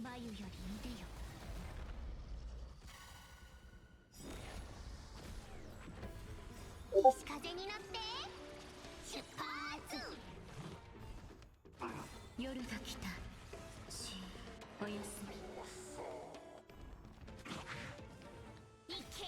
眉より見てよ。西風に乗って出発。夜が来た。おやすみ。いけー。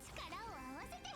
力を合わせて。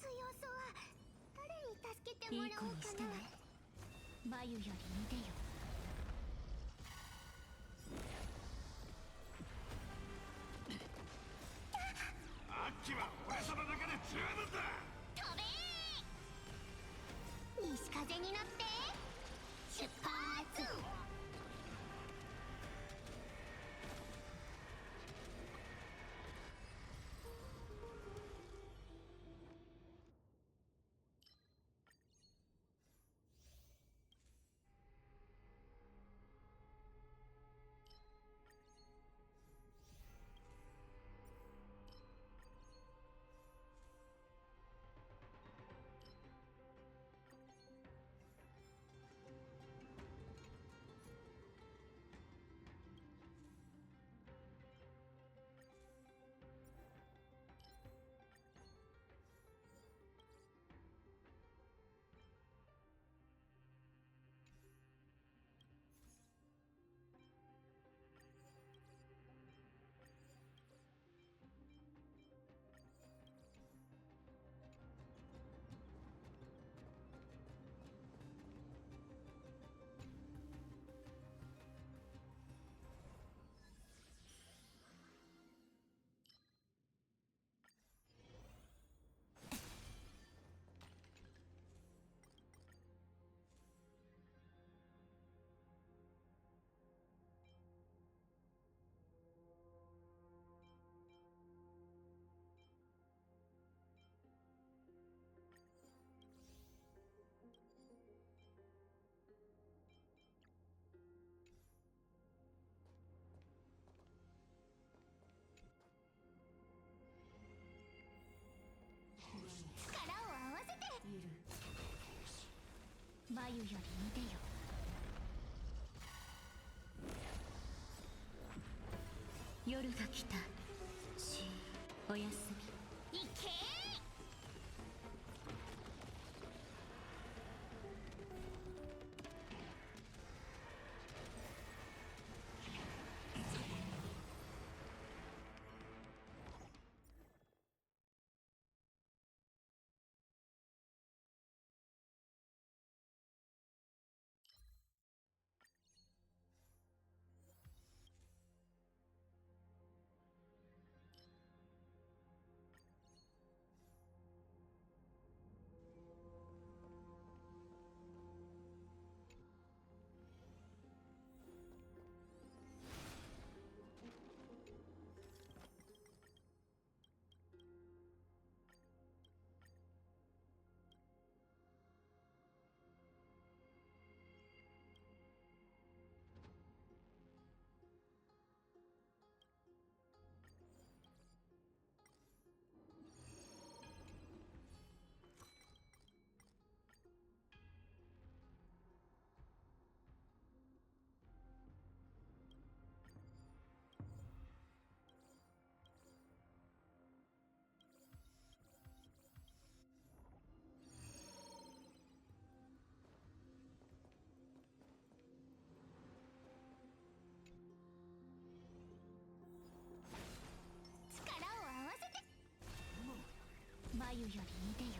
強そう。誰に助けてもらおうかな。いい子にしてね。眉より見てよ。アッキは俺様だけで十分だ。飛べー。西風に乗って出発。力を合わせて。いる。眉より見てよ。夜が来た。おやすみ。いけー。り見てよ。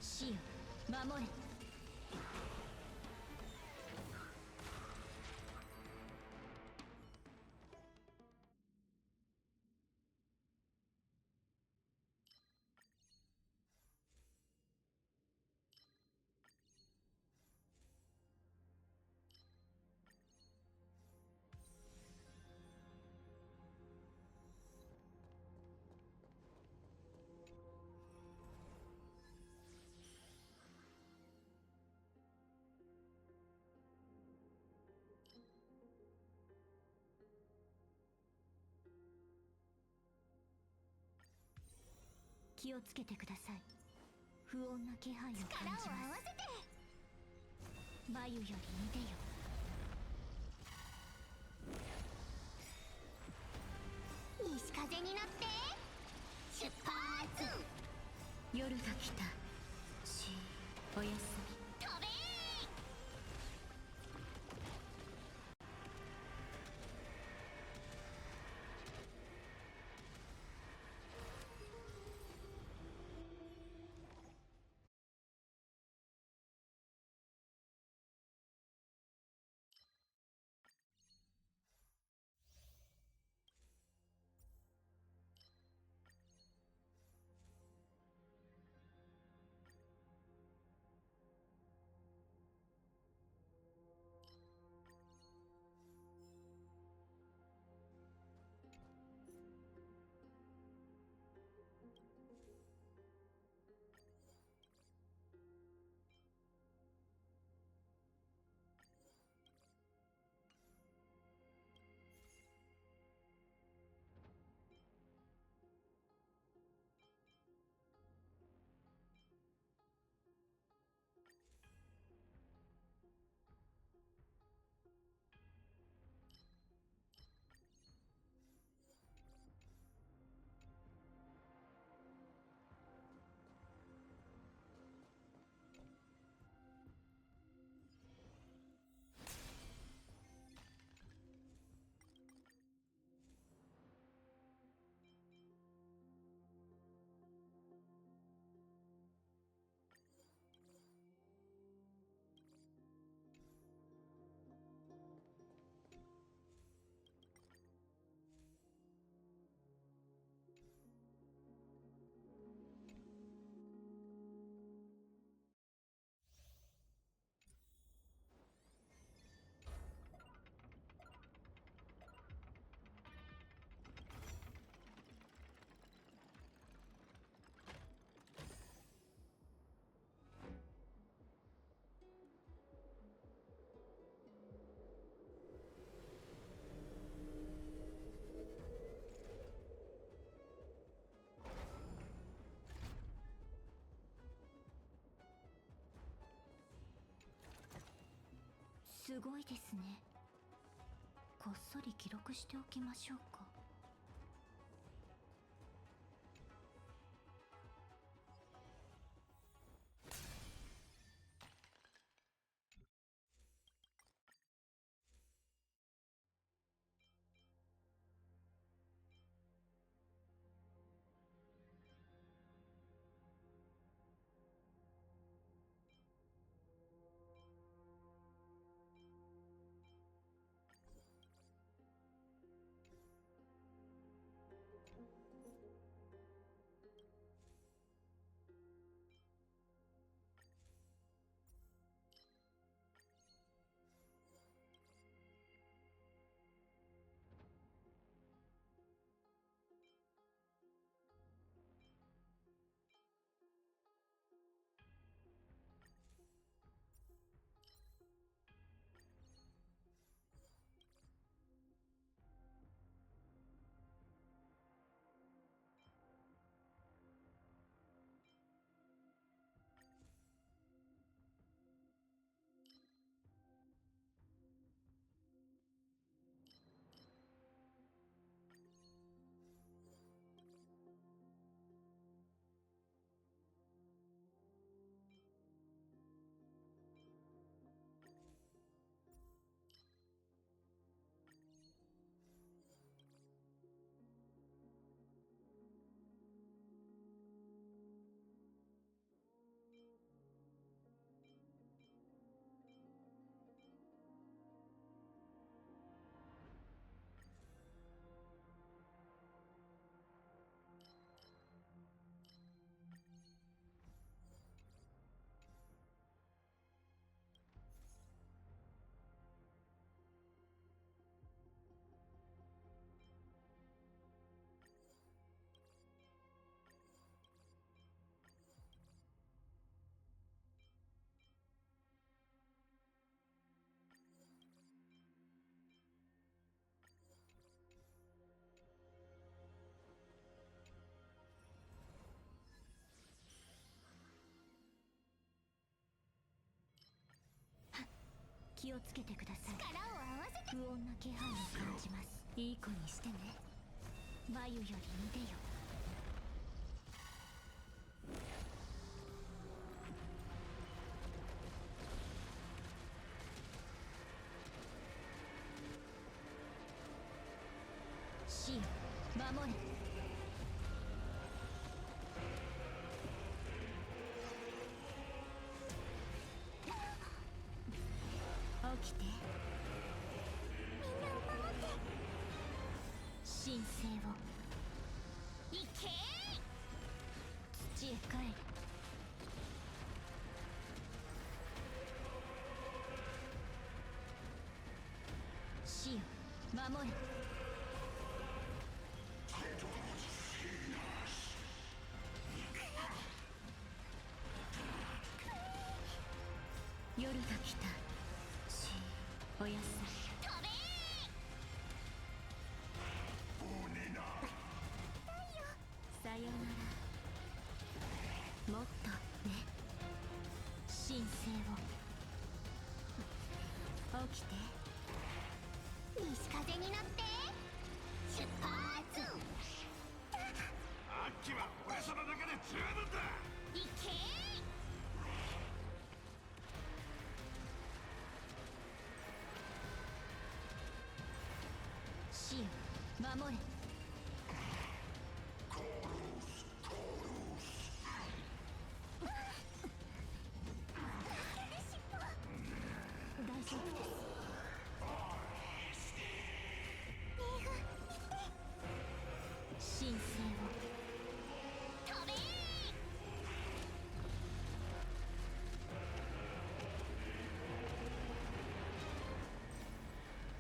死よ、守れ。気をつけてください。不穏な気配を感じます。力を合わせて。眉より見てよ。西風に乗って出発。夜が来た。おやすみ。飛べー。すごいですね。こっそり記録しておきましょうか。気をつけてください。力を合わせて。不穏な気配を感じます。いい子にしてね。眉より腕よ。死よ、守れ。起きて。みんなを守って。神聖を。行けー。土へ帰れ。死よ、守れ。夜が来た。し、おやすみ。飛べー。さよなら。もっとね。神聖を。起きて。西風になって出発。アッキは俺様だけで十分だ。行けー。死よ、守れ。大丈夫です。神聖を。飛べー。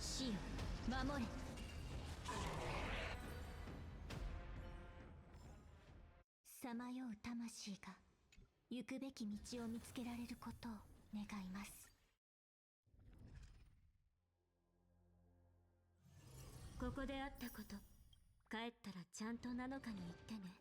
死よ、守れ。さまよう魂が行くべき道を見つけられることを願います。ここで会ったこと、帰ったらちゃんと7日に言ってね。